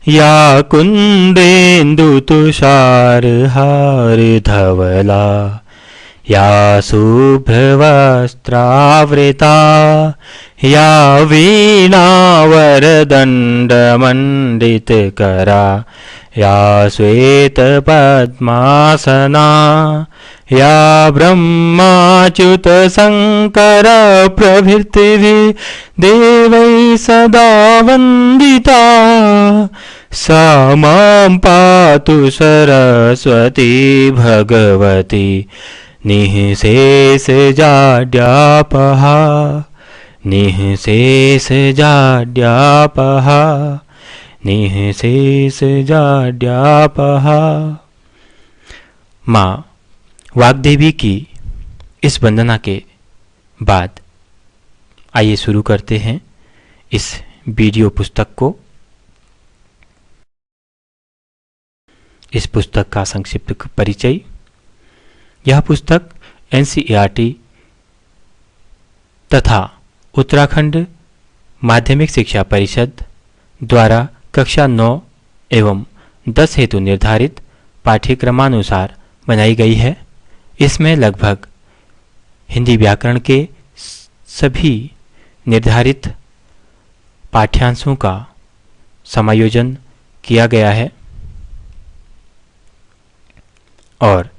या कुन्देन्दुतुषारहार धवला या शुभ्रवस्त्रावृता या वीणावरदण्डमण्डितकरा या श्वेतपद्मासना या ब्रह्माच्युतशङ्करप्रभृतिभिः देवैः सदा वन्दिता सा मां पातु सरस्वती भगवती निःशेषजाड्यापहा निःशेषजाड्यापहा निःशेषजाड्यापहा। माँ वाग्देवी की इस वंदना के बाद आइए शुरू करते हैं इस वीडियो पुस्तक को। इस पुस्तक का संक्षिप्त परिचय। यह पुस्तक एनसीईआरटी तथा उत्तराखंड माध्यमिक शिक्षा परिषद द्वारा कक्षा 9 एवं 10 हेतु निर्धारित पाठ्यक्रमानुसार बनाई गई है। इसमें लगभग हिंदी व्याकरण के सभी निर्धारित पाठ्यांशों का समायोजन किया गया है और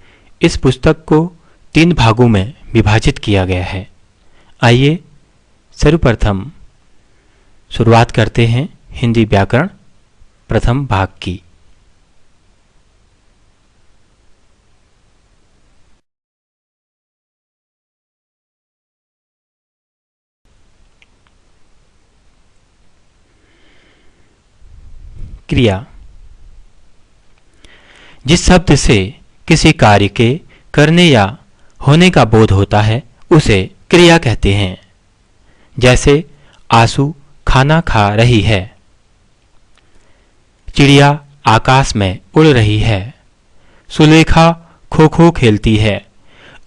इस पुस्तक को 3 भागों में विभाजित किया गया है। आइए सर्वप्रथम शुरुआत करते हैं हिंदी व्याकरण प्रथम भाग की। क्रिया। जिस शब्द से किसी कार्य के करने या होने का बोध होता है उसे क्रिया कहते हैं। जैसे आंसू खाना खा रही है, चिड़िया आकाश में उड़ रही है, सुलेखा खो खो खेलती है।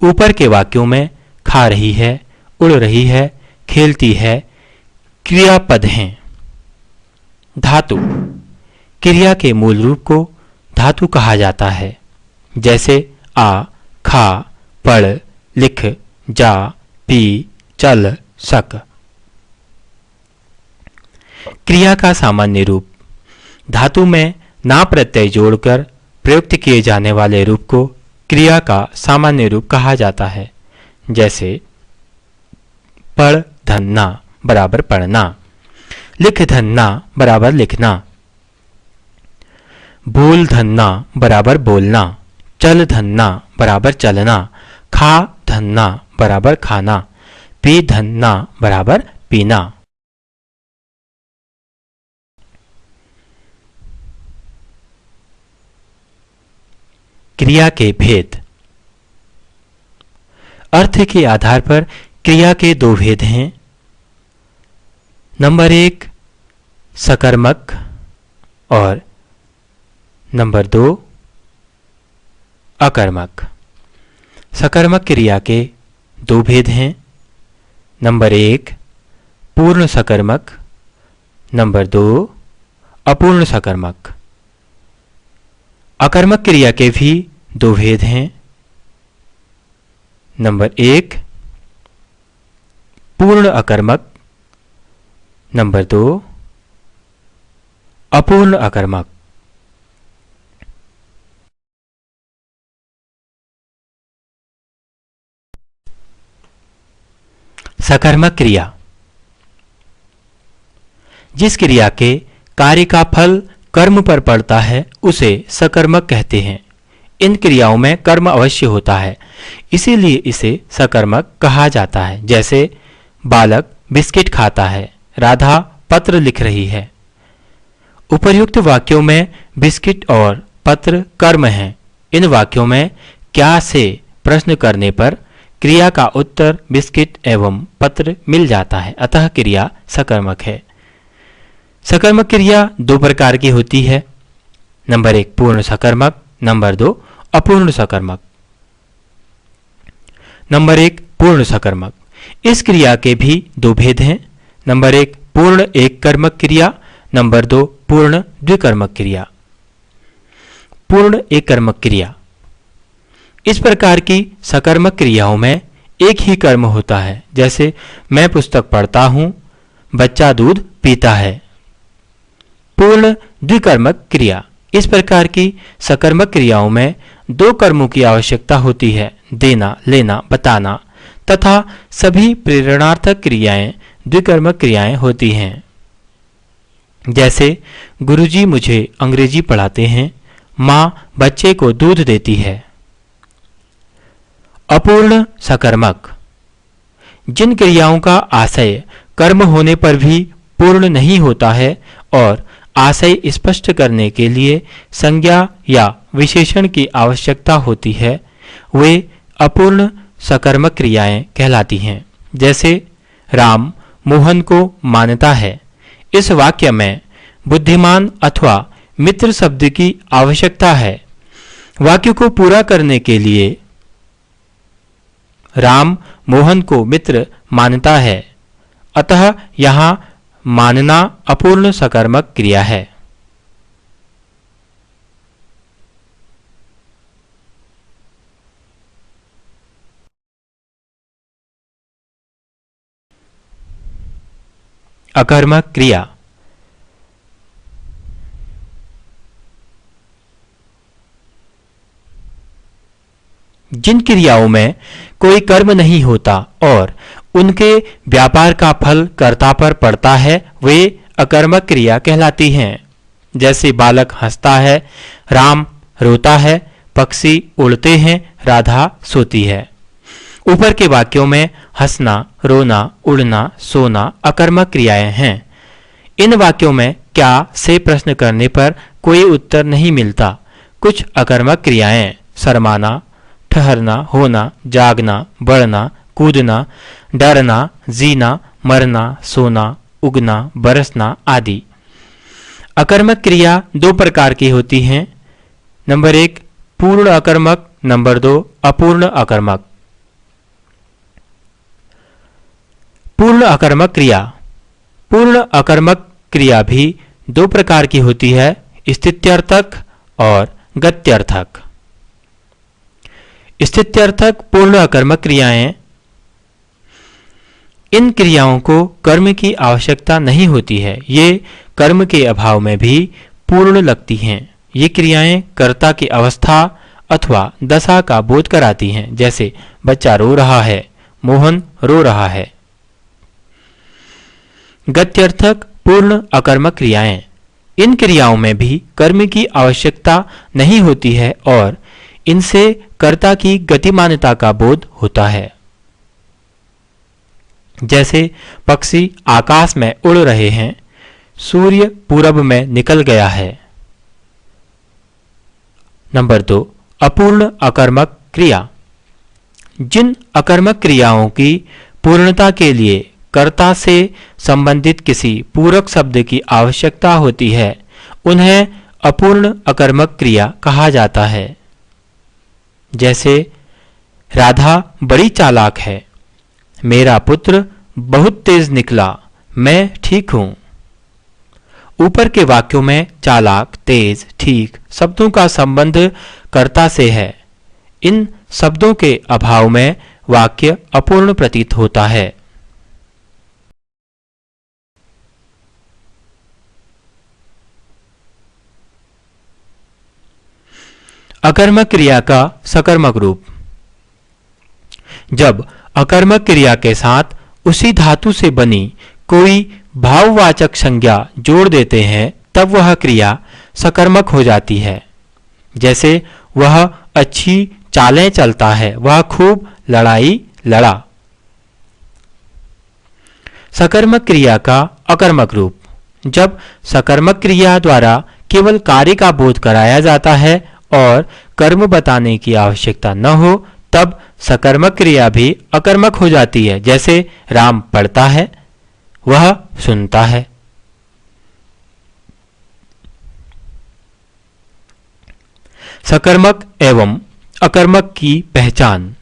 ऊपर के वाक्यों में खा रही है, उड़ रही है, खेलती है क्रियापद हैं। धातु। क्रिया के मूल रूप को धातु कहा जाता है। जैसे आ, खा, पढ़, लिख, जा, पी, चल, सक। क्रिया का सामान्य रूप। धातु में ना प्रत्यय जोड़कर प्रयुक्त किए जाने वाले रूप को क्रिया का सामान्य रूप कहा जाता है। जैसे पढ़ धन्ना बराबर पढ़ना, लिख धन्ना बराबर लिखना, बोल धन्ना बराबर बोलना, चल धन्ना बराबर चलना, खा धन्ना बराबर खाना, पी धन्ना बराबर पीना। क्रिया के भेद। अर्थ के आधार पर क्रिया के 2 भेद हैं। नंबर 1 सकर्मक और नंबर 2 अकर्मक। सकर्मक क्रिया के 2 भेद हैं। नंबर 1 पूर्ण सकर्मक, नंबर 2 अपूर्ण सकर्मक। अकर्मक क्रिया के भी 2 भेद हैं। नंबर 1 पूर्ण अकर्मक, नंबर 2 अपूर्ण अकर्मक। सकर्मक क्रिया। जिस क्रिया के कार्य का फल कर्म पर पड़ता है उसे सकर्मक कहते हैं। इन क्रियाओं में कर्म अवश्य होता है, इसीलिए इसे सकर्मक कहा जाता है। जैसे बालक बिस्किट खाता है, राधा पत्र लिख रही है। उपर्युक्त वाक्यों में बिस्किट और पत्र कर्म हैं। इन वाक्यों में क्या से प्रश्न करने पर क्रिया का उत्तर बिस्किट एवं पत्र मिल जाता है, अतः क्रिया सकर्मक है। सकर्मक क्रिया 2 प्रकार की होती है। नंबर 1 पूर्ण सकर्मक, नंबर 2 अपूर्ण सकर्मक। नंबर 1 पूर्ण सकर्मक। इस क्रिया के भी 2 भेद हैं। नंबर 1 पूर्ण एक कर्मक क्रिया, नंबर 2 पूर्ण द्विकर्मक क्रिया। पूर्ण एककर्मक क्रिया। इस प्रकार की सकर्मक क्रियाओं में एक ही कर्म होता है, जैसे मैं पुस्तक पढ़ता हूं, बच्चा दूध पीता है। पूर्ण द्विकर्मक क्रिया। इस प्रकार की सकर्मक क्रियाओं में दो कर्मों की आवश्यकता होती है, देना, लेना, बताना, तथा सभी प्रेरणार्थक क्रियाएं द्विकर्मक क्रियाएं होती हैं। जैसे गुरुजी मुझे अंग्रेजी पढ़ाते हैं, माँ बच्चे को दूध देती है। अपूर्ण सकर्मक। जिन क्रियाओं का आशय कर्म होने पर भी पूर्ण नहीं होता है और आशय स्पष्ट करने के लिए संज्ञा या विशेषण की आवश्यकता होती है, वे अपूर्ण सकर्मक क्रियाएं कहलाती हैं। जैसे राम मोहन को मानता है। इस वाक्य में बुद्धिमान अथवा मित्र शब्द की आवश्यकता है। वाक्य को पूरा करने के लिए राम मोहन को मित्र मानता है, अतः यहाँ मानना अपूर्ण सकर्मक क्रिया है। अकर्मक क्रिया। जिन क्रियाओं में कोई कर्म नहीं होता और उनके व्यापार का फल कर्ता पर पड़ता है, वे अकर्मक क्रिया कहलाती हैं। जैसे बालक हंसता है, राम रोता है, पक्षी उड़ते हैं, राधा सोती है। ऊपर के वाक्यों में हंसना, रोना, उड़ना, सोना अकर्मक क्रियाएं हैं। इन वाक्यों में क्या से प्रश्न करने पर कोई उत्तर नहीं मिलता। कुछ अकर्मक क्रियाएं शर्माना, ठहरना, होना, जागना, बढ़ना, कूदना, डरना, जीना, मरना, सोना, उगना, बरसना आदि। अकर्मक क्रिया दो प्रकार की होती हैं। नंबर 1 पूर्ण अकर्मक, नंबर 2 अपूर्ण अकर्मक। पूर्ण अकर्मक क्रिया। पूर्ण अकर्मक क्रिया भी दो प्रकार की होती है, स्थित्यर्थक और गत्यर्थक। स्थित्यर्थक पूर्ण अकर्मक क्रियाएं, इन क्रियाओं को कर्म की आवश्यकता नहीं होती है। ये कर्म के अभाव में भी पूर्ण लगती हैं। ये क्रियाएं कर्ता की अवस्था अथवा दशा का बोध कराती हैं। जैसे बच्चा रो रहा है, मोहन रो रहा है। गत्यर्थक पूर्ण अकर्मक क्रियाएं, इन क्रियाओं में भी कर्म की आवश्यकता नहीं होती है और इनसे कर्ता की गतिमानता का बोध होता है। जैसे पक्षी आकाश में उड़ रहे हैं, सूर्य पूरब में निकल गया है। नंबर 2 अपूर्ण अकर्मक क्रिया। जिन अकर्मक क्रियाओं की पूर्णता के लिए कर्ता से संबंधित किसी पूरक शब्द की आवश्यकता होती है, उन्हें अपूर्ण अकर्मक क्रिया कहा जाता है। जैसे राधा बड़ी चालाक है, मेरा पुत्र बहुत तेज निकला, मैं ठीक हूं। ऊपर के वाक्यों में चालाक, तेज, ठीक शब्दों का संबंध कर्ता से है। इन शब्दों के अभाव में वाक्य अपूर्ण प्रतीत होता है। अकर्मक क्रिया का सकर्मक रूप। जब अकर्मक क्रिया के साथ उसी धातु से बनी कोई भाववाचक संज्ञा जोड़ देते हैं, तब वह क्रिया सकर्मक हो जाती है। जैसे वह अच्छी चालें चलता है, वह खूब लड़ाई लड़ा। सकर्मक क्रिया का अकर्मक रूप। जब सकर्मक क्रिया द्वारा केवल कार्य का बोध कराया जाता है और कर्म बताने की आवश्यकता न हो, तब सकर्मक क्रिया भी अकर्मक हो जाती है। जैसे राम पढ़ता है, वह सुनता है। सकर्मक एवं अकर्मक की पहचान।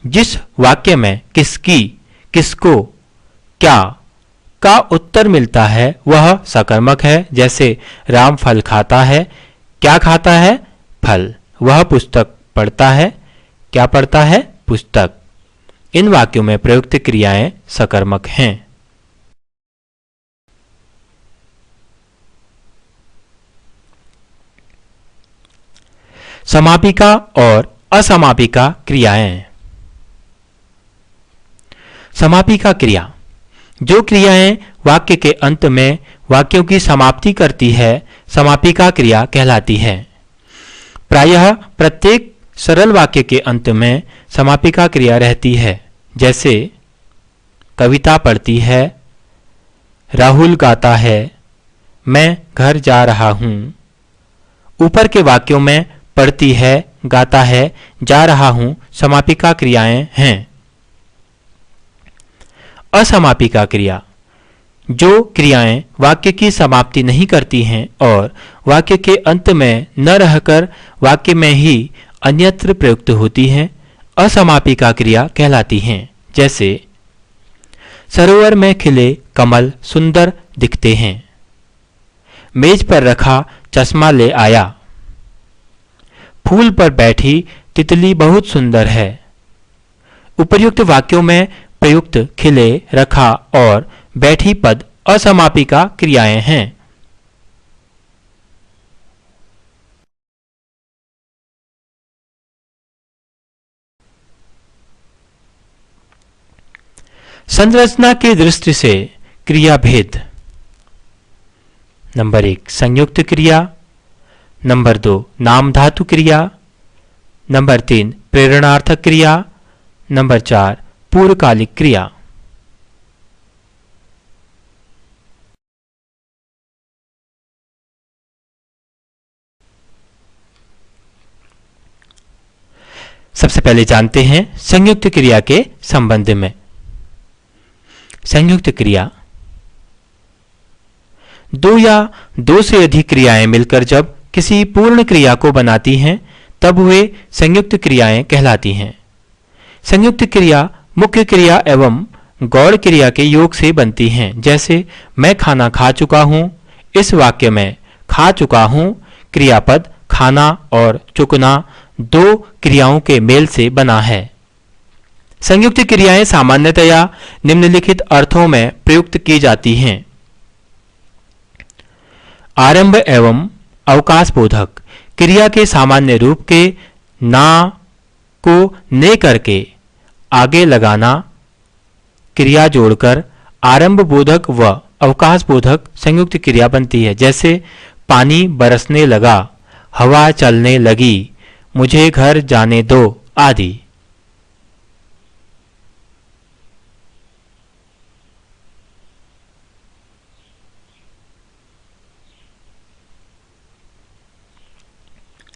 जिस वाक्य में किसकी, किसको, क्या, का उत्तर मिलता है वह सकर्मक है। जैसे राम फल खाता है, क्या खाता है? फल। वह पुस्तक पढ़ता है, क्या पढ़ता है? पुस्तक। इन वाक्यों में प्रयुक्त क्रियाएं सकर्मक हैं। समापिका और असमापिका क्रियाएं। समापिका क्रिया जो क्रियाएं वाक्य के अंत में वाक्यों की समाप्ति करती है समापिका क्रिया कहलाती है। प्रायः प्रत्येक सरल वाक्य के अंत में समापिका क्रिया रहती है। जैसे कविता पढ़ती है, राहुल गाता है, मैं घर जा रहा हूं। ऊपर के वाक्यों में पढ़ती है, गाता है, जा रहा हूं समापिका क्रियाएं हैं। असमापिका क्रिया जो क्रियाएं वाक्य की समाप्ति नहीं करती हैं और वाक्य के अंत में न रहकर वाक्य में ही अन्यत्र प्रयुक्त होती हैं, असमापिका क्रिया कहलाती हैं। जैसे सरोवर में खिले कमल सुंदर दिखते हैं, मेज पर रखा चश्मा ले आया, फूल पर बैठी तितली बहुत सुंदर है। उपर्युक्त वाक्यों में प्रयुक्त खिले, रखा और बैठी पद असमापिका क्रियाएं हैं। संरचना की दृष्टि से क्रिया भेद। नंबर 1 संयुक्त क्रिया, नंबर 2 नाम धातु क्रिया, नंबर 3 प्रेरणार्थक क्रिया, नंबर 4 पूर्वकालिक क्रिया। सबसे पहले जानते हैं संयुक्त क्रिया के संबंध में। संयुक्त क्रिया दो या दो से अधिक क्रियाएं मिलकर जब किसी पूर्ण क्रिया को बनाती हैं तब वे संयुक्त क्रियाएं कहलाती हैं। संयुक्त क्रिया मुख्य क्रिया एवं गौड़ क्रिया के योग से बनती हैं। जैसे मैं खाना खा चुका हूं, इस वाक्य में खा चुका हूं क्रियापद खाना और चुकना दो क्रियाओं के मेल से बना है। संयुक्त क्रियाएं सामान्यतया निम्नलिखित अर्थों में प्रयुक्त की जाती हैं। आरंभ एवं अवकाश बोधक क्रिया के सामान्य रूप के ना को ने करके आगे लगाना, क्रिया जोड़कर आरंभ बोधक व अवकाश बोधक संयुक्त क्रिया बनती है। जैसे पानी बरसने लगा, हवा चलने लगी, मुझे घर जाने दो आदि।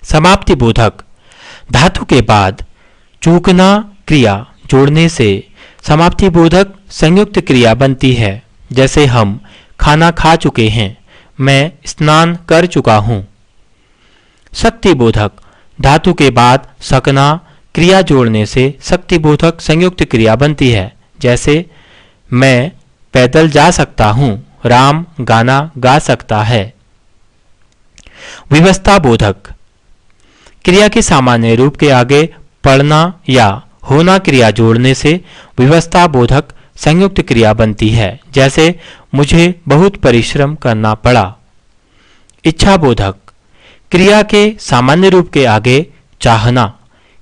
समाप्ति बोधक धातु के बाद चूकना क्रिया जोड़ने से समाप्ति बोधक संयुक्त क्रिया बनती है। जैसे हम खाना खा चुके हैं, मैं स्नान कर चुका हूं। शक्ति बोधक धातु के बाद सकना क्रिया जोड़ने से शक्ति बोधक संयुक्त क्रिया बनती है। जैसे मैं पैदल जा सकता हूं, राम गाना गा सकता है। विवस्था बोधक क्रिया के सामान्य रूप के आगे पढ़ना या होना क्रिया जोड़ने से विवस्था बोधक संयुक्त क्रिया बनती है। जैसे मुझे बहुत परिश्रम करना पड़ा। इच्छा बोधक क्रिया के सामान्य रूप के आगे चाहना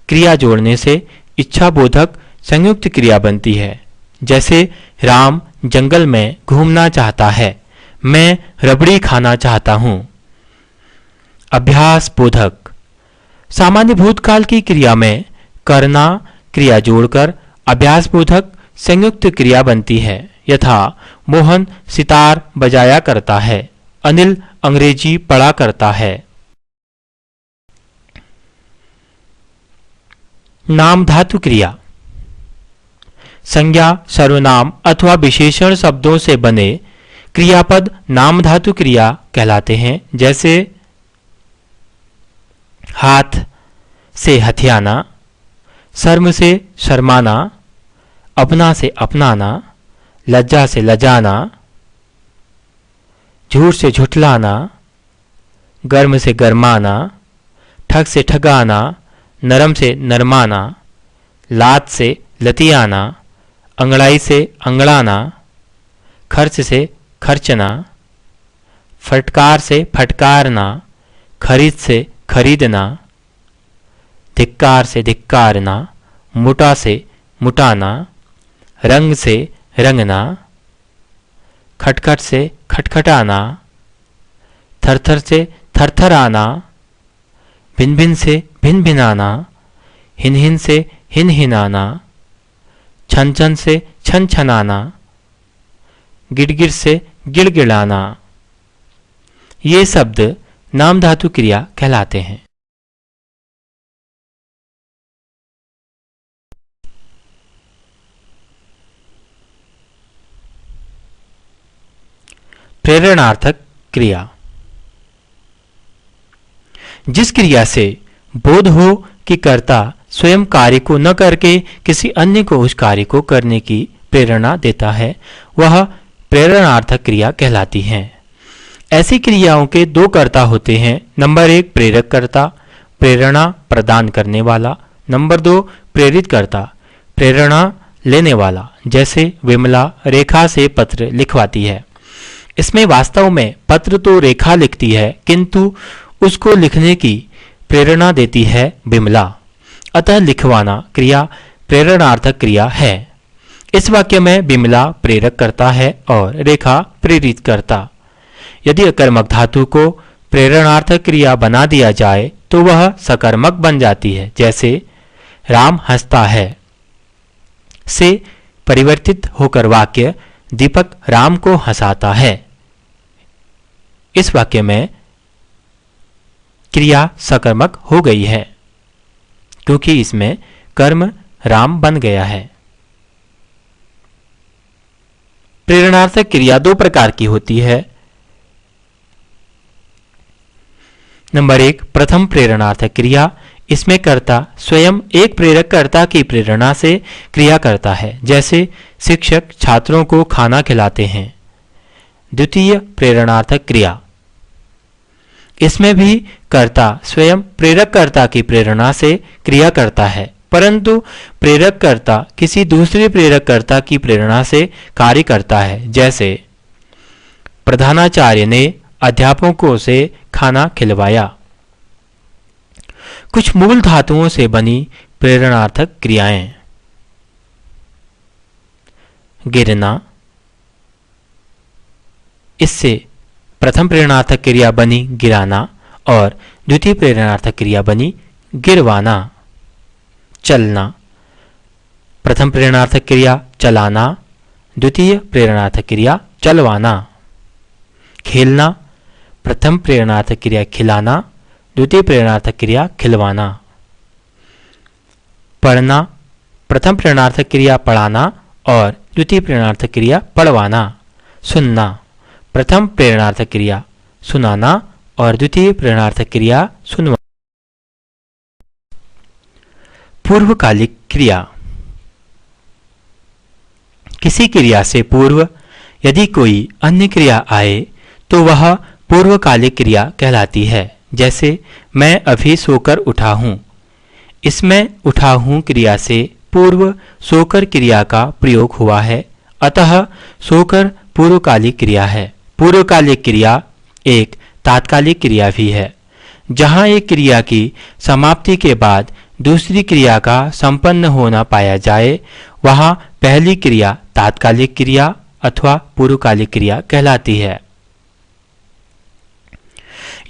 क्रिया जोड़ने से इच्छा बोधक संयुक्त क्रिया बनती है। जैसे राम जंगल में घूमना चाहता है, मैं रबड़ी खाना चाहता हूं। अभ्यास बोधक सामान्य भूतकाल की क्रिया में करना क्रिया जोड़कर अभ्यास बोधक संयुक्त क्रिया बनती है। यथा मोहन सितार बजाया करता है, अनिल अंग्रेजी पढ़ा करता है। नाम धातु क्रिया संज्ञा सर्वनाम अथवा विशेषण शब्दों से बने क्रियापद नाम धातु क्रिया कहलाते हैं। जैसे हाथ से हथियाना, शर्म से शर्माना, अपना से अपनाना, लज्जा से लजाना, झूठ से झुठलाना, गर्म से गरमाना, ठग से ठगाना, नरम से नरमाना, लात से लतियाना, अंगड़ाई से अंगड़ाना, खर्च से खर्चना, फटकार से फटकारना, खरीद से खरीदना, धिक्कार से धिक्कारना, मुटा से मुटाना, रंग से रंगना, खटखट से खटखटाना, थरथर से थरथराना, भिन भिन से भिन भिनाना, हिन हिन से हिन हिनाना, छन छन से छन छनाना, गिड़गिड़ से गिड़गिड़ाना। ये शब्द नाम धातु क्रिया कहलाते हैं। प्रेरणार्थक क्रिया। जिस क्रिया से बोध हो कि कर्ता स्वयं कार्य को न करके किसी अन्य को उस कार्य को करने की प्रेरणा देता है, वह प्रेरणार्थक क्रिया कहलाती है। ऐसी क्रियाओं के दो कर्ता होते हैं। नंबर 1 प्रेरक कर्ता, प्रेरणा प्रदान करने वाला। नंबर 2 प्रेरित कर्ता, प्रेरणा लेने वाला। जैसे विमला रेखा से पत्र लिखवाती है। इसमें वास्तव में पत्र तो रेखा लिखती है, किंतु उसको लिखने की प्रेरणा देती है विमला। अतः लिखवाना क्रिया प्रेरणार्थक क्रिया है। इस वाक्य में विमला प्रेरक करता है और रेखा प्रेरित करता। यदि अकर्मक धातु को प्रेरणार्थक क्रिया बना दिया जाए तो वह सकर्मक बन जाती है। जैसे राम हंसता है से परिवर्तित होकर वाक्य दीपक राम को हंसाता है। इस वाक्य में क्रिया सकर्मक हो गई है क्योंकि इसमें कर्म राम बन गया है। प्रेरणार्थक क्रिया दो प्रकार की होती है। नंबर 1 प्रथम प्रेरणार्थक क्रिया। इसमें कर्ता स्वयं एक प्रेरक कर्ता की प्रेरणा से क्रिया करता है। जैसे शिक्षक छात्रों को खाना खिलाते हैं। द्वितीय प्रेरणार्थक क्रिया। इसमें भी कर्ता स्वयं प्रेरक कर्ता की प्रेरणा से क्रिया करता है, परंतु प्रेरक कर्ता किसी दूसरे प्रेरक कर्ता की प्रेरणा से कार्य करता है। जैसे प्रधानाचार्य ने अध्यापकों से खाना खिलवाया। कुछ मूल धातुओं से बनी प्रेरणार्थक क्रियाएं। गिरना, इससे प्रथम प्रेरणार्थक क्रिया बनी गिराना और द्वितीय प्रेरणार्थक क्रिया बनी गिरवाना। चलना, प्रथम प्रेरणार्थक क्रिया चलाना, द्वितीय प्रेरणार्थक क्रिया चलवाना। खेलना, प्रथम प्रेरणार्थक क्रिया खिलाना, द्वितीय प्रेरणार्थक क्रिया खिलवाना। पढ़ना, प्रथम प्रेरणार्थक क्रिया पढ़ाना और द्वितीय प्रेरणार्थक क्रिया पढ़वाना। सुनना, प्रथम प्रेरणार्थक क्रिया सुनाना और द्वितीय प्रेरणार्थक क्रिया सुनवाना। पूर्वकालिक क्रिया। किसी क्रिया से पूर्व यदि कोई अन्य क्रिया आए तो वह पूर्वकालिक क्रिया कहलाती है। जैसे मैं अभी सोकर उठा हूं। इसमें उठा हूं क्रिया से पूर्व सोकर क्रिया का प्रयोग हुआ है, अतः सोकर पूर्वकालिक क्रिया है। पूर्वकालिक क्रिया एक तात्कालिक क्रिया भी है। जहां एक क्रिया की समाप्ति के बाद दूसरी क्रिया का संपन्न होना पाया जाए, वहां पहली क्रिया तात्कालिक क्रिया अथवा पूर्वकालिक क्रिया कहलाती है।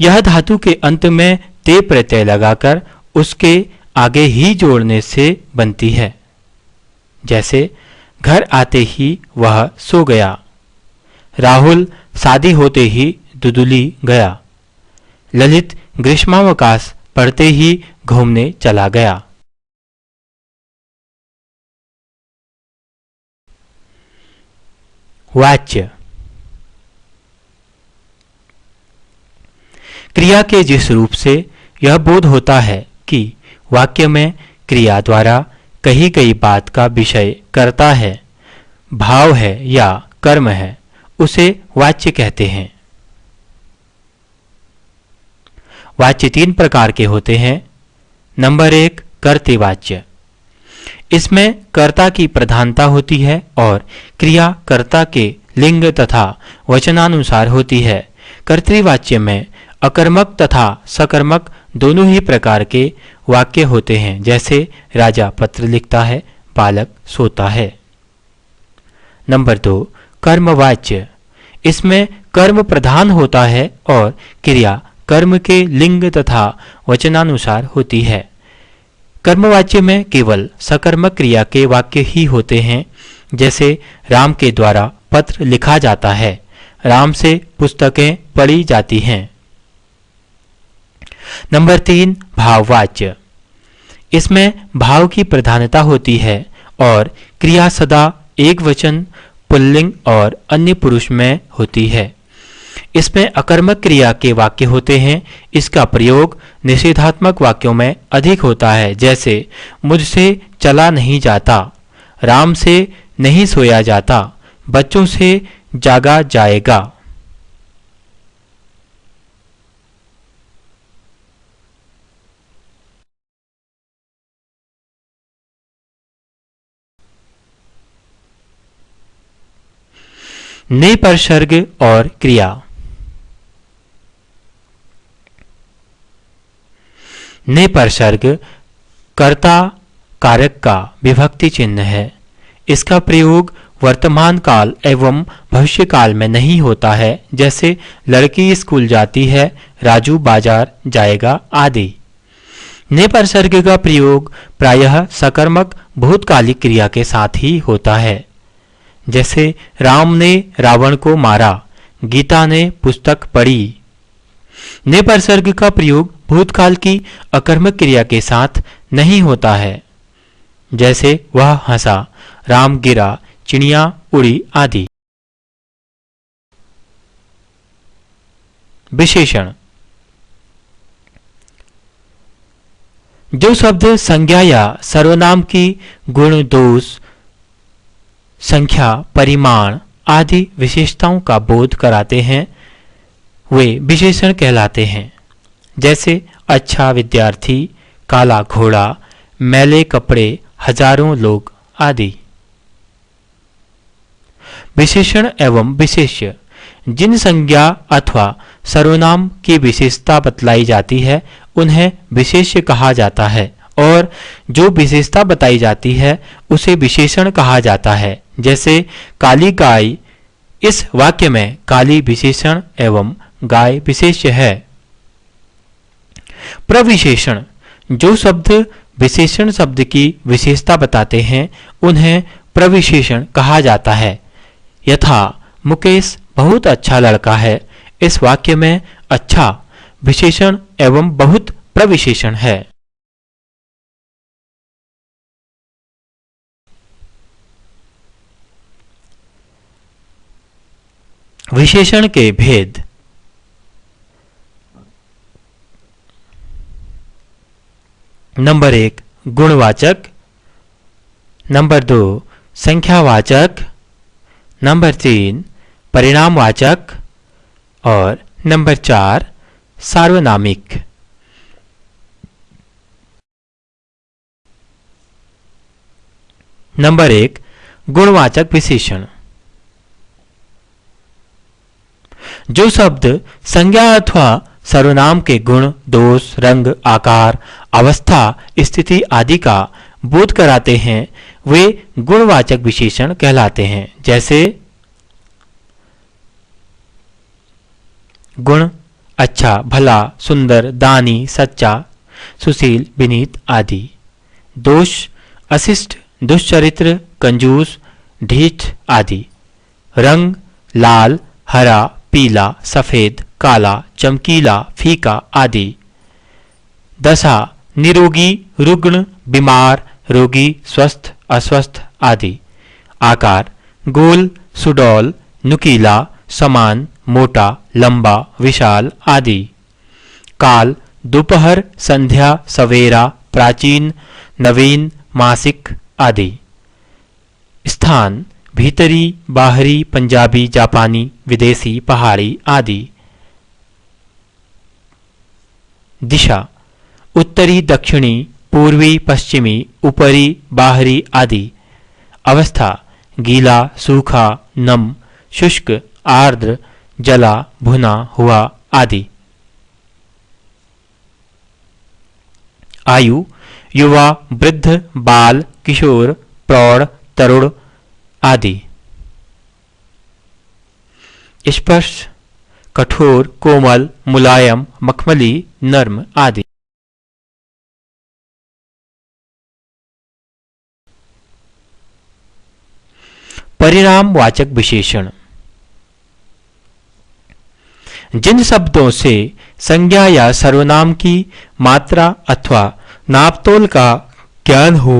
यह धातु के अंत में ते प्रत्यय लगाकर उसके आगे ही जोड़ने से बनती है। जैसे घर आते ही वह सो गया। राहुल शादी होते ही दुदुली गया। ललित ग्रीष्मावकाश पड़ते ही घूमने चला गया। वाच्य। क्रिया के जिस रूप से यह बोध होता है कि वाक्य में क्रिया द्वारा कही गई बात का विषय कर्ता है, भाव है या कर्म है, उसे वाच्य कहते हैं। वाच्य 3 प्रकार के होते हैं। नंबर 1, कर्तृवाच्य। इसमें कर्ता की प्रधानता होती है और क्रिया कर्ता के लिंग तथा वचनानुसार होती है। कर्तृवाच्य में अकर्मक तथा सकर्मक दोनों ही प्रकार के वाक्य होते हैं, जैसे राजा पत्र लिखता है, बालक सोता है। नंबर 2, कर्मवाच्य। इसमें कर्म प्रधान होता है और क्रिया कर्म के लिंग तथा वचनानुसार होती है। कर्मवाच्य में केवल सकर्मक क्रिया के वाक्य ही होते हैं, जैसे राम के द्वारा पत्र लिखा जाता है, राम से पुस्तकें पढ़ी जाती हैं। नंबर 3, भाववाच्य। इसमें भाव की प्रधानता होती है और क्रिया सदा एक वचन, पुल्लिंग और अन्य पुरुष में होती है। इसमें अकर्मक क्रिया के वाक्य होते हैं। इसका प्रयोग निषेधात्मक वाक्यों में अधिक होता है, जैसे मुझसे चला नहीं जाता, राम से नहीं सोया जाता, बच्चों से जागा जाएगा। नेपरसर्ग और क्रिया। नेपरसर्ग कर्ता कारक का विभक्ति चिन्ह है। इसका प्रयोग वर्तमान काल एवं भविष्य काल में नहीं होता है, जैसे लड़की स्कूल जाती है, राजू बाजार जाएगा आदि। नेपरसर्ग का प्रयोग प्रायः सकर्मक भूतकालिक क्रिया के साथ ही होता है, जैसे राम ने रावण को मारा, गीता ने पुस्तक पढ़ी। नेपरसर्ग का प्रयोग भूतकाल की अकर्मक क्रिया के साथ नहीं होता है, जैसे वह हंसा, राम गिरा, चिड़िया उड़ी आदि। विशेषण। जो शब्द संज्ञा या सर्वनाम की गुण, दोष, संख्या, परिमाण आदि विशेषताओं का बोध कराते हैं, वे विशेषण कहलाते हैं, जैसे अच्छा विद्यार्थी, काला घोड़ा, मैले कपड़े, हजारों लोग आदि। विशेषण एवं विशेष्य। जिन संज्ञा अथवा सर्वनाम की विशेषता बतलाई जाती है, उन्हें विशेष्य कहा जाता है, और जो विशेषता बताई जाती है उसे विशेषण कहा जाता है। जैसे काली गाय, इस वाक्य में काली विशेषण एवं गाय विशेष्य है। प्रविशेषण। जो शब्द विशेषण शब्द की विशेषता बताते हैं, उन्हें प्रविशेषण कहा जाता है। यथा मुकेश बहुत अच्छा लड़का है, इस वाक्य में अच्छा विशेषण एवं बहुत प्रविशेषण है। विशेषण के भेद। नंबर 1, गुणवाचक। नंबर 2, संख्यावाचक। नंबर 3, परिणामवाचक। और नंबर 4, सार्वनामिक। नंबर 1, गुणवाचक विशेषण। जो शब्द संज्ञा अथवा सर्वनाम के गुण, दोष, रंग, आकार, अवस्था, स्थिति आदि का बोध कराते हैं, वे गुणवाचक विशेषण कहलाते हैं। जैसे गुण अच्छा, भला, सुंदर, दानी, सच्चा, सुशील, विनीत आदि। दोष अशिष्ट, दुष्चरित्र, कंजूस, ढीठ आदि। रंग लाल, हरा, पीला, सफेद, काला, चमकीला, फीका आदि। दशा निरोगी, रुग्ण, बीमार, रोगी, स्वस्थ, अस्वस्थ आदि। आकार गोल, सुडौल, नुकीला, समान, मोटा, लंबा, विशाल आदि। काल दोपहर, संध्या, सवेरा, प्राचीन, नवीन, मासिक आदि। स्थान भीतरी, बाहरी, पंजाबी, जापानी, विदेशी, पहाड़ी आदि। दिशा, उत्तरी, दक्षिणी, पूर्वी, पश्चिमी, ऊपरी, बाहरी आदि। अवस्था, गीला, सूखा, नम, शुष्क, आर्द्र, जला, भुना हुआ आदि। आयु, युवा, वृद्ध, बाल, किशोर, प्रौढ़, तरुण आदि। स्पर्श, कठोर, कोमल, मुलायम, मखमली, नर्म आदि। परिणामवाचक विशेषण, जिन शब्दों से संज्ञा या सर्वनाम की मात्रा अथवा नापतोल का ज्ञान हो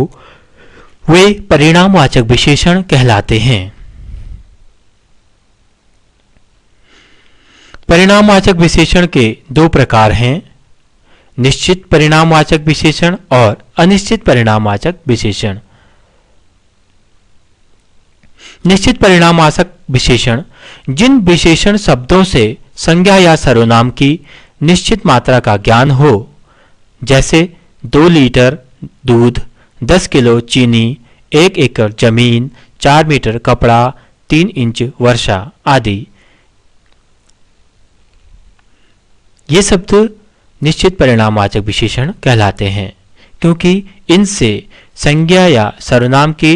वे परिणामवाचक विशेषण कहलाते हैं। परिणामवाचक विशेषण के दो प्रकार हैं, निश्चित परिणामवाचक विशेषण और अनिश्चित परिणामवाचक विशेषण। निश्चित परिणामवाचक विशेषण जिन विशेषण शब्दों से संज्ञा या सर्वनाम की निश्चित मात्रा का ज्ञान हो, जैसे 2 लीटर दूध, 10 किलो चीनी, 1 एकड़ जमीन, 4 मीटर कपड़ा, 3 इंच वर्षा आदि। ये शब्द निश्चित परिणामवाचक विशेषण कहलाते हैं क्योंकि इनसे संज्ञा या सर्वनाम की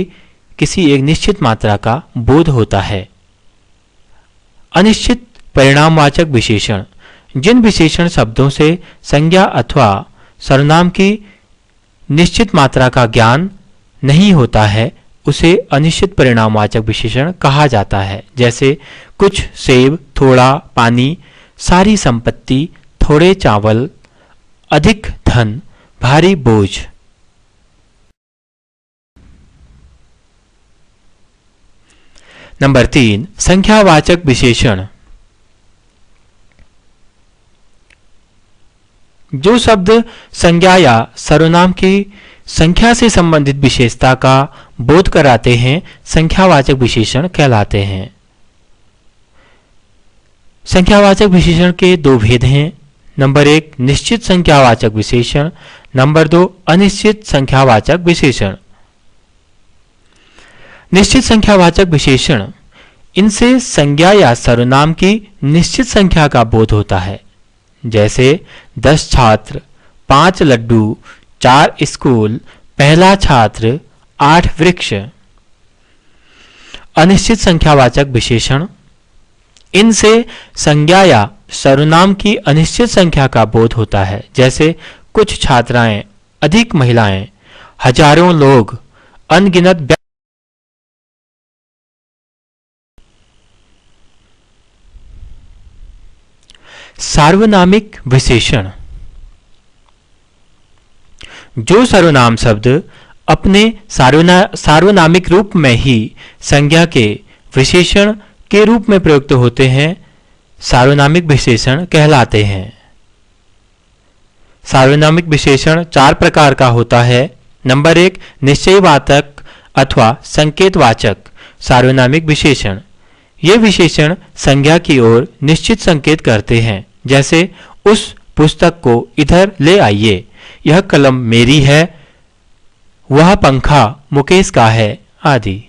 किसी एक निश्चित मात्रा का बोध होता है। अनिश्चित परिणामवाचक विशेषण जिन विशेषण शब्दों से संज्ञा अथवा सर्वनाम की निश्चित मात्रा का ज्ञान नहीं होता है उसे अनिश्चित परिणामवाचक विशेषण कहा जाता है, जैसे कुछ सेब, थोड़ा पानी, सारी संपत्ति, थोड़े चावल, अधिक धन, भारी बोझ। नंबर 3, संख्यावाचक विशेषण। जो शब्द संज्ञा या सर्वनाम की संख्या से संबंधित विशेषता का बोध कराते हैं संख्यावाचक विशेषण कहलाते हैं। संख्यावाचक विशेषण के दो भेद हैं। नंबर 1, निश्चित संख्यावाचक विशेषण। नंबर 2, अनिश्चित संख्यावाचक विशेषण। निश्चित संख्यावाचक विशेषण इनसे संज्ञा या सर्वनाम की निश्चित संख्या का बोध होता है, जैसे 10 छात्र, 5 लड्डू, 4 स्कूल, पहला छात्र, 8 वृक्ष। अनिश्चित संख्यावाचक विशेषण इनसे संज्ञा या सर्वनाम की अनिश्चित संख्या का बोध होता है, जैसे कुछ छात्राएं, अधिक महिलाएं, हजारों लोग, अनगिनत। सार्वनामिक विशेषण जो सर्वनाम शब्द अपने सार्वनामिक रूप में ही संज्ञा के विशेषण के रूप में प्रयुक्त होते हैं सार्वनामिक विशेषण कहलाते हैं। सार्वनामिक विशेषण 4 प्रकार का होता है। नंबर 1, निश्चयवाचक अथवा संकेतवाचक सार्वनामिक विशेषण। ये विशेषण संज्ञा की ओर निश्चित संकेत करते हैं, जैसे उस पुस्तक को इधर ले आइए, यह कलम मेरी है, वह पंखा मुकेश का है आदि।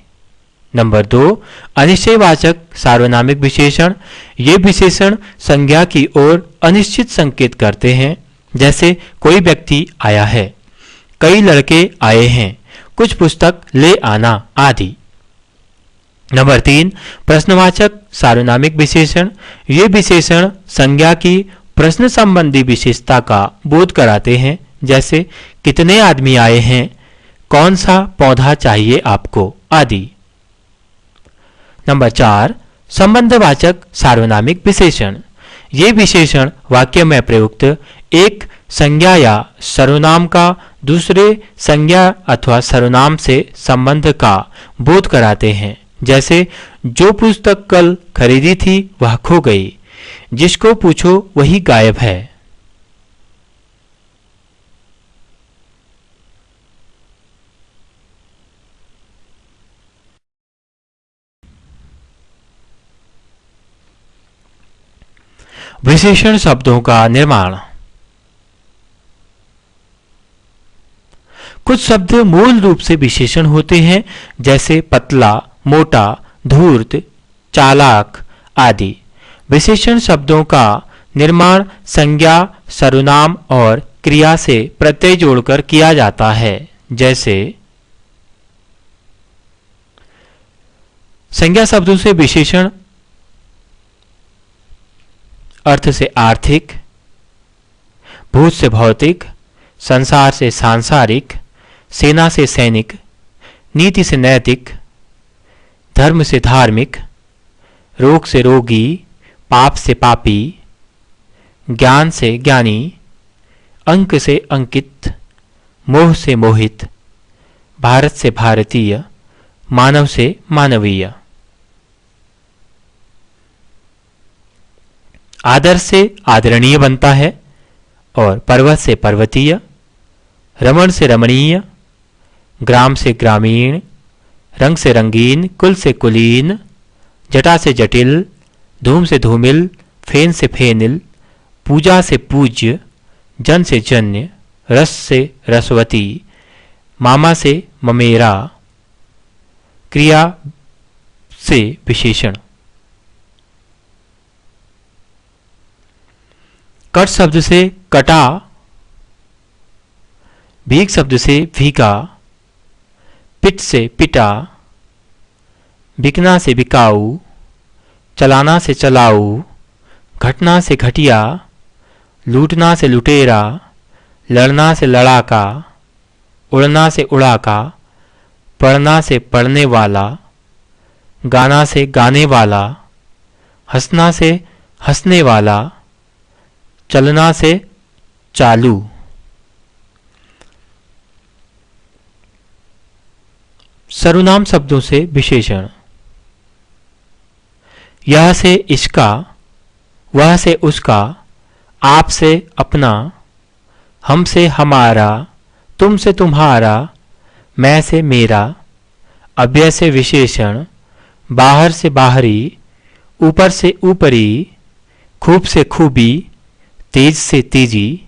नंबर 2, अनिश्चयवाचक सार्वनामिक विशेषण। ये विशेषण संज्ञा की ओर अनिश्चित संकेत करते हैं, जैसे कोई व्यक्ति आया है, कई लड़के आए हैं, कुछ पुस्तक ले आना आदि। नंबर 3, प्रश्नवाचक सार्वनामिक विशेषण। ये विशेषण संज्ञा की प्रश्न संबंधी विशेषता का बोध कराते हैं, जैसे कितने आदमी आए हैं, कौन सा पौधा चाहिए आपको आदि। नंबर 4, संबंधवाचक सार्वनामिक विशेषण। ये विशेषण वाक्य में प्रयुक्त एक संज्ञा या सर्वनाम का दूसरे संज्ञा अथवा सर्वनाम से संबंध का बोध कराते हैं, जैसे जो पुस्तक कल खरीदी थी वह खो गई, जिसको पूछो वही गायब है। विशेषण शब्दों का निर्माण। कुछ शब्द मूल रूप से विशेषण होते हैं, जैसे पतला, मोटा, धूर्त, चालाक आदि। विशेषण शब्दों का निर्माण संज्ञा, सर्वनाम और क्रिया से प्रत्यय जोड़कर किया जाता है। जैसे संज्ञा शब्दों से विशेषण अर्थ से आर्थिक, भूत से भौतिक, संसार से सांसारिक, सेना से सैनिक, नीति से नैतिक, धर्म से धार्मिक, रोग से रोगी, पाप से पापी, ज्ञान से ज्ञानी, अंक से अंकित, मोह से मोहित, भारत से भारतीय, मानव से मानवीय। आदर से आदरणीय बनता है और पर्वत से पर्वतीय, रमण से रमणीय, ग्राम से ग्रामीण, रंग से रंगीन, कुल से कुलीन, जटा से जटिल, धूम से धूमिल, फेन से फेनिल, पूजा से पूज्य, जन से जन्य, रस से रसवती, मामा से ममेरा, क्रिया से विशेषण। कट शब्द से कटा, भीग शब्द से भीगा, पिट से पिटा, बिकना से बिकाऊ, चलाना से चलाऊ, घटना से घटिया, लूटना से लुटेरा, लड़ना से लड़ाका, उड़ना से उड़ाका, पढ़ना से पढ़ने वाला, गाना से गाने वाला, हंसना से हंसने वाला, चलना से चालू। सर्वनाम शब्दों से विशेषण। यह से इसका, वह से उसका, आप से अपना, हम से हमारा, तुम से तुम्हारा, मैं से मेरा, अव्यय से विशेषण, बाहर से बाहरी, ऊपर से ऊपरी, खूब से खूबी, तेज से तेजी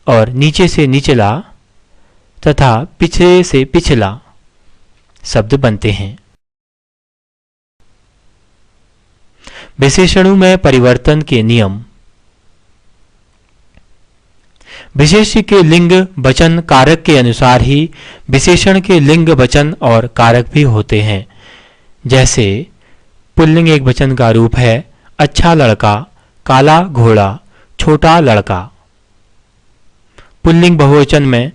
और नीचे से निचला तथा पिछले से पिछला शब्द बनते हैं। विशेषणों में परिवर्तन के नियम। विशेष्य के लिंग वचन कारक के अनुसार ही विशेषण के लिंग वचन और कारक भी होते हैं। जैसे पुल्लिंग एक वचन का रूप है अच्छा लड़का, काला घोड़ा, छोटा लड़का। पुल्लिंग बहुवचन में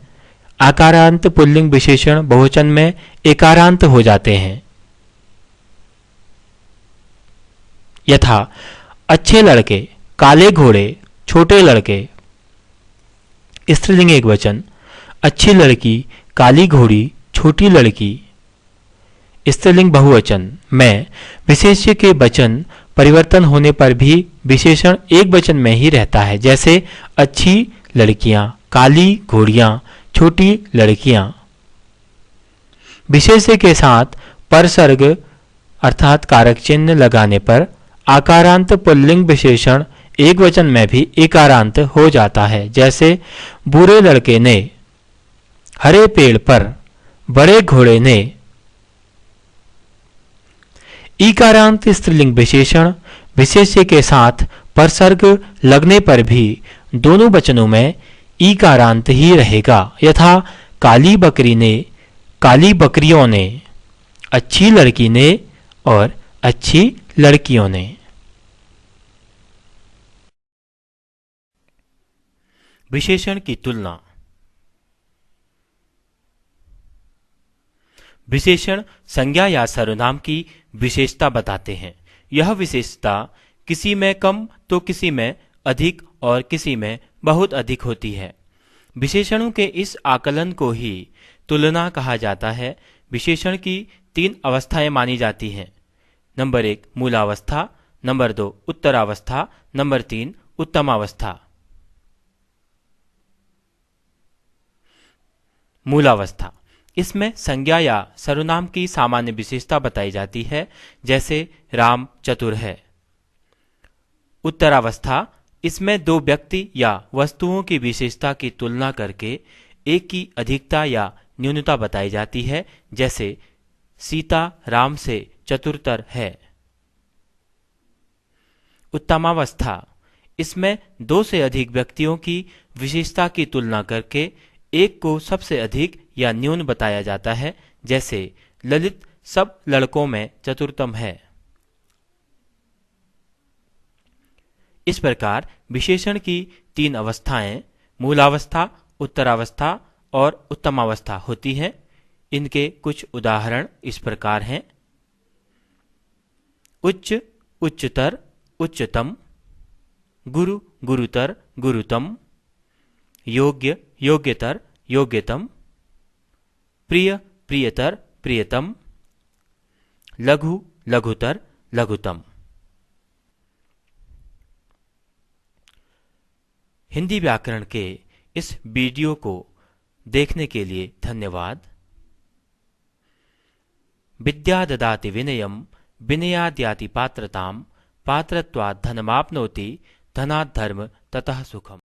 आकारांत पुल्लिंग विशेषण बहुवचन में एकारांत हो जाते हैं। यथा अच्छे लड़के, काले घोड़े, छोटे लड़के। स्त्रीलिंग एक वचन अच्छी लड़की, काली घोड़ी, छोटी लड़की। स्त्रीलिंग बहुवचन में विशेष्य के वचन परिवर्तन होने पर भी विशेषण एक वचन में ही रहता है। जैसे अच्छी लड़कियां, काली घोड़ियां, छोटी लड़कियां। विशेष्य के साथ परसर्ग अर्थात कारक चिन्ह लगाने पर आकारांत पुल्लिंग विशेषण एक वचन में भी एकारांत हो जाता है। जैसे बुरे लड़के ने, हरे पेड़ पर, बड़े घोड़े ने। ईकारांत स्त्रीलिंग विशेषण विशेष्य के साथ परसर्ग लगने पर भी दोनों वचनों में ईकारांत ही रहेगा। यथा काली बकरी ने, काली बकरियों ने, अच्छी लड़की ने और अच्छी लड़कियों ने। विशेषण की तुलना। विशेषण संज्ञा या सर्वनाम की विशेषता बताते हैं। यह विशेषता किसी में कम तो किसी में अधिक और किसी में बहुत अधिक होती है। विशेषणों के इस आकलन को ही तुलना कहा जाता है। विशेषण की 3 अवस्थाएं मानी जाती हैं। नंबर 1 मूलावस्था, नंबर 2 उत्तरावस्था, नंबर 3 उत्तमावस्था। मूलावस्था, इसमें संज्ञा या सर्वनाम की सामान्य विशेषता बताई जाती है। जैसे राम चतुर है। उत्तरावस्था, इसमें 2 व्यक्ति या वस्तुओं की विशेषता की तुलना करके एक की अधिकता या न्यूनता बताई जाती है, जैसे सीता राम से चतुरतर है। उत्तमावस्था, इसमें दो से अधिक व्यक्तियों की विशेषता की तुलना करके एक को सबसे अधिक या न्यून बताया जाता है, जैसे ललित सब लड़कों में चतुरतम है। इस प्रकार विशेषण की तीन अवस्थाएं मूलावस्था, उत्तरावस्था और उत्तमावस्था होती हैं। इनके कुछ उदाहरण इस प्रकार हैं: उच्च, उच्चतर, उच्चतम; गुरु, गुरुतर, गुरुतम; योग्य, योग्यतर, योग्यतम; प्रिय, प्रियतर, प्रियतम; लघु, लघुतर, लघुतम। हिंदी व्याकरण के इस वीडियो को देखने के लिए धन्यवाद। विद्या ददाति विनयम, विनयाद् याति पात्रताम, पात्रत्वात् धनमाप्नोति, धनात् धर्म, ततः सुखम।